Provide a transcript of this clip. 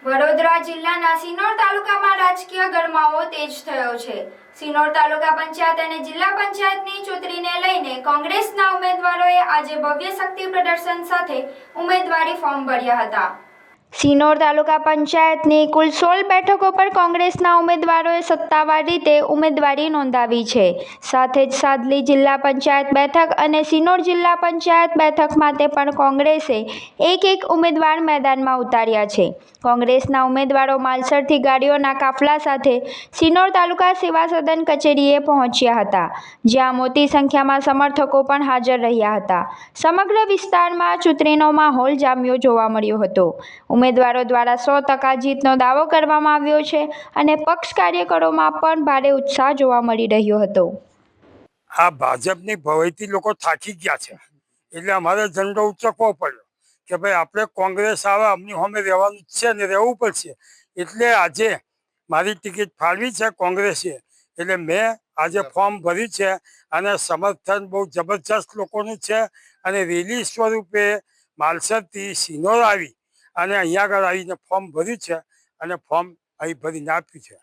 વડોદરા જિલ્લાના સિનોર તાલુકામાં રાજકીય ગરમાવો તેજ થયો છે। સિનોર તાલુકા પંચાયત અને જિલ્લા પંચાયતની ચૂંટણીને લઈને કોંગ્રેસના ઉમેદવારોએ આજે ભવ્ય શક્તિ પ્રદર્શન સાથે ઉમેદવારી ફોર્મ ભર્યા હતા। સિનોર તાલુકા પંચાયતની કુલ 16 બેઠકો પર કોંગ્રેસના ઉમેદવારોએ સત્તાવાર રીતે ઉમેદવારી નોંધાવી છે। સાથે જ સાદલી જિલ્લા પંચાયત બેઠક અને સિનોર જિલ્લા પંચાયત બેઠક માટે પણ કોંગ્રેસે એક ઉમેદવાર મેદાનમાં ઉતાર્યા છે। કોંગ્રેસના ઉમેદવારો માલસરથી ગાડીઓના કાફલા સાથે સિનોર તાલુકા સેવા સદન કચેરીએ પહોંચ્યા હતા, જ્યાં મોટી સંખ્યામાં સમર્થકો પણ હાજર રહ્યા હતા। સમગ્ર વિસ્તારમાં ચૂંટણીનો માહોલ જામ્યો જોવા મળ્યો હતો। ઉમેદવારો દ્વારા 100% જીતનો દાવો કરવામાં આવ્યો છે અને પક્ષ કાર્યકરોમાં પણ ભારે ઉત્સાહ જોવા મળી રહ્યો હતો। આ ભાજપની ભવાઈથી લોકો થાકી ગયા છે, એટલે અમારે ઝંડો ઉચકવો પડ્યો કે ભાઈ આપણે કોંગ્રેસ આવે, અમની સામે રહેવાનું જ છે ને રહેવું પડશે। એટલે આજે મારી ટિકિટ ફાળવી છે કોંગ્રેસે, એટલે મેં આજે ફોર્મ ભર્યું છે અને સમર્થન બહુ જબરજસ્ત લોકોનું છે અને રેલી સ્વરૂપે માલસરથી સિનોર આવી અને અહીંયા આગળ આવીને ફોર્મ ભર્યું છે અને ફોર્મ અહીં ભરીને આપ્યું છે।